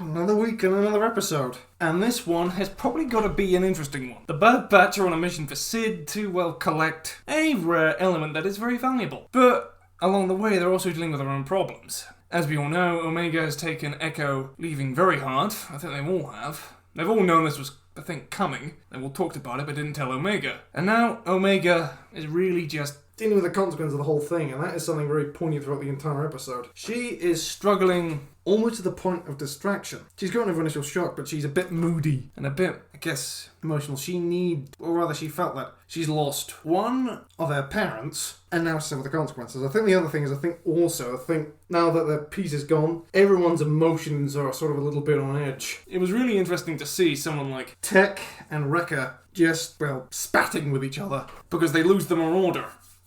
Another week and another episode. And this one has probably got to be an interesting one. The Bad Batch are on a mission for Sid to, well, collect a rare element that is very valuable. But along the way, they're also dealing with their own problems. As we all know, Omega has taken Echo leaving very hard. I think they all have. They've all known this was, I think, coming. They've all talked about it, but didn't tell Omega. And now Omega is really just dealing with the consequence of the whole thing, and that is something very poignant throughout the entire episode. She is struggling almost to the point of distraction. She's got over initial shock, but she's a bit moody and a bit, I guess, emotional. She felt that she's lost one of her parents, and now some of the consequences. I think the other thing is, I think now that their piece is gone, everyone's emotions are sort of a little bit on edge. It was really interesting to see someone like Tech and Wrecker just, well, spatting with each other because they lose the Marauder.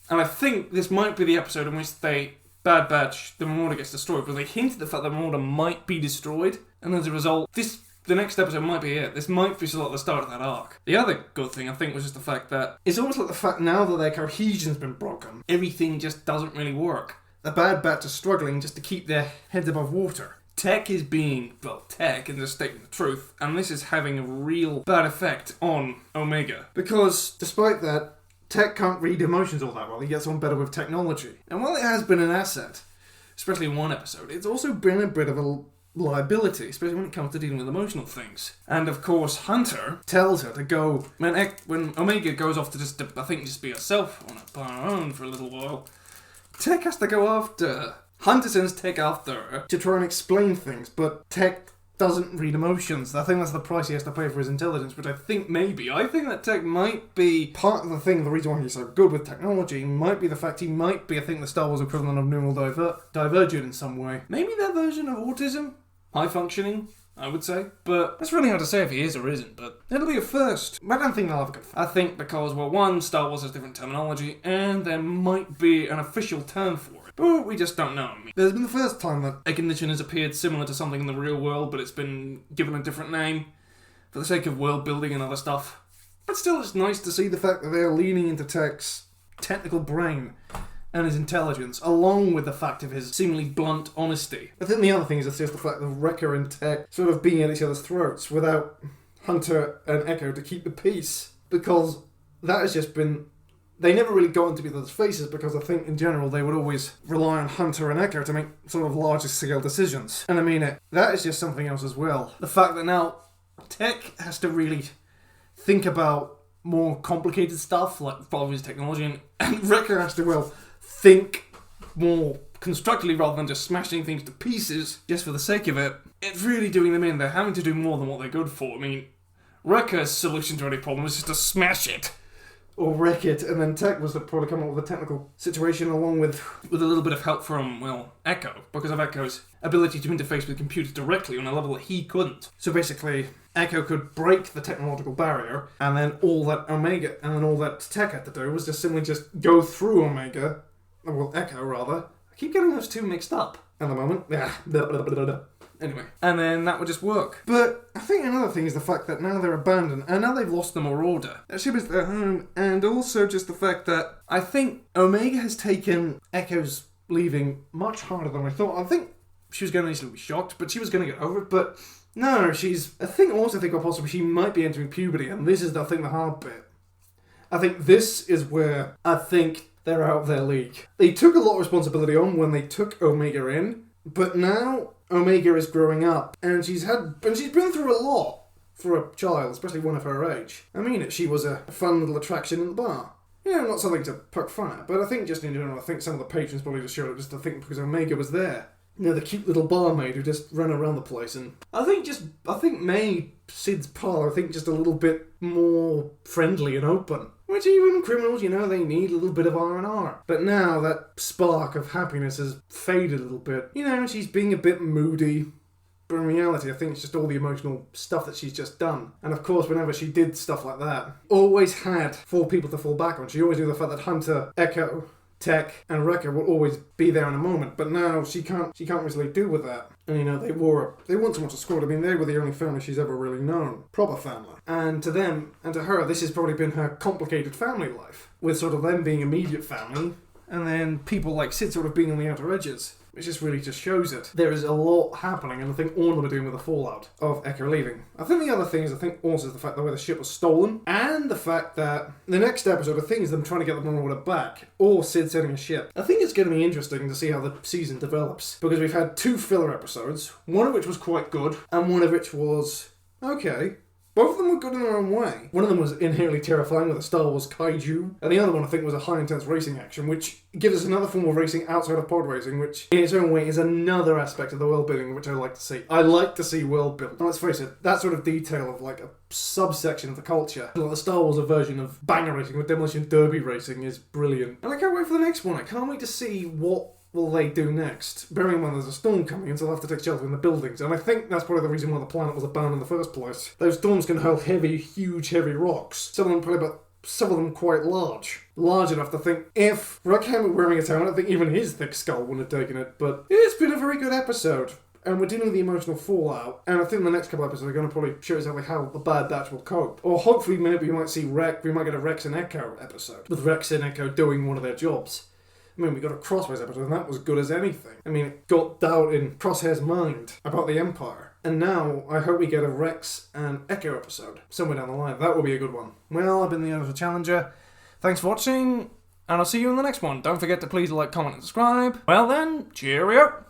And I think this might be the episode in which Bad Batch, the Marauder gets destroyed, because they hinted the fact that the Marauder might be destroyed, and as a result, the next episode might be it. This might be sort of the start of that arc. The other good thing, I think, was just the fact that it's almost like the fact now that their cohesion's been broken, everything just doesn't really work. The Bad Batch are struggling just to keep their heads above water. Tech is being, well, Tech and just stating the truth, and this is having a real bad effect on Omega. Because, despite that, Tech can't read emotions all that well. He gets on better with technology. And while it has been an asset, especially in one episode, it's also been a bit of a liability, especially when it comes to dealing with emotional things. And of course, Hunter tells her to go, when Omega goes off to just be herself on her own for a little while, Tech has to go after her. Hunter sends Tech after her to try and explain things, but Tech doesn't read emotions. I think that's the price he has to pay for his intelligence, which I think that Tech might be part of the reason why he's so good with technology might be the fact he might be, I think, the Star Wars equivalent of neurodivergent in some way. Maybe their version of autism? High functioning, I would say. But it's really hard to say if he is or isn't, but it'll be a first. I don't think they'll have a good I think because, well, one, Star Wars has different terminology, and there might be an official term for it. But we just don't know. There's been the first time that a condition has appeared similar to something in the real world, but it's been given a different name for the sake of world building and other stuff. But still, it's nice to see the fact that they're leaning into Tech's technical brain and his intelligence, along with the fact of his seemingly blunt honesty. I think the other thing is just the fact that Wrecker and Tech sort of being at each other's throats without Hunter and Echo to keep the peace, because that has just been... They never really got into each other's faces because I think in general they would always rely on Hunter and Echo to make sort of larger scale decisions. And I mean, that is just something else as well. The fact that now Tech has to really think about more complicated stuff like probably technology, and Wrecker has to, well, think more constructively rather than just smashing things to pieces just for the sake of it. It's really doing them in. They're having to do more than what they're good for. I mean, Wrecker's solution to any problem is just to smash it. Or wreck it, and then Tech was to probably come up with a technical situation along with a little bit of help from, well, Echo, because of Echo's ability to interface with computers directly on a level that he couldn't. So basically, Echo could break the technological barrier, and then all that Tech had to do was just simply go through Echo rather. I keep getting those two mixed up at the moment. Anyway, and then that would just work. But I think another thing is the fact that now they're abandoned, and now they've lost the Marauder. That ship is their home, and also just the fact that I think Omega has taken Echo's leaving much harder than I thought. I think she was going to initially be shocked, but she was going to get over it, but no, possibly she might be entering puberty, and this is, the hard bit. I think this is where I think they're out of their league. They took a lot of responsibility on when they took Omega in, but now Omega is growing up, and she's been through a lot for a child, especially one of her age. I mean, she was a fun little attraction in the bar. Yeah, not something to poke fun at, but I think just in general, some of the patrons probably just showed up just to think because Omega was there. You know, the cute little barmaid who just ran around the place, and I think May, Sid's pal, just a little bit more friendly and open. Which even criminals, they need a little bit of R&R. But now that spark of happiness has faded a little bit. She's being a bit moody. But in reality, I think it's just all the emotional stuff that she's just done. And of course, whenever she did stuff like that, always had 4 people to fall back on. She always knew the fact that Hunter, Echo, Tech, and Wrecker will always be there in a moment. But now she can't really do with that. And they weren't so much a squad. I mean, they were the only family she's ever really known. Proper family. And to them, and to her, this has probably been her complicated family life. With sort of them being immediate family, and then people like Sid sort of being on the outer edges. It just really just shows it. There is a lot happening, and I think all of them are doing with the fallout of Echo leaving. I think the other thing is, I think also the fact that where the ship was stolen, and the fact that the next episode, I think, is them trying to get the Moon Order back, or Sid setting a ship. I think it's going to be interesting to see how the season develops, because we've had 2 filler episodes, one of which was quite good, and one of which was okay. Both of them were good in their own way. One of them was inherently terrifying with a Star Wars kaiju, and the other one I think was a high-intense racing action, which gives us another form of racing outside of pod racing, which in its own way is another aspect of the world building which I like to see. I like to see world building. And let's face it, that sort of detail of like a subsection of the culture, like the Star Wars version of banger racing with demolition derby racing, is brilliant. And I can't wait for the next one. I can't wait to see what will they do next? Bearing in mind there's a storm coming and so they'll have to take shelter in the buildings, and I think that's probably the reason why the planet was abandoned in the first place. Those storms can hurl huge heavy rocks. Some of them quite large. Large enough to think if Rick Hammond were wearing his helmet, I think even his thick skull wouldn't have taken it. But it's been a very good episode. And we're dealing with the emotional fallout, and I think the next couple of episodes are going to probably show exactly how the Bad Batch will cope. Or hopefully maybe we might get a Rex and Echo episode, with Rex and Echo doing one of their jobs. I mean, we got a Crosshair's episode, and that was good as anything. I mean, it got doubt in Crosshair's mind about the Empire. And now, I hope we get a Rex and Echo episode somewhere down the line. That will be a good one. Well, I've been the Universal Challenger. Thanks for watching, and I'll see you in the next one. Don't forget to please like, comment, and subscribe. Well then, cheerio!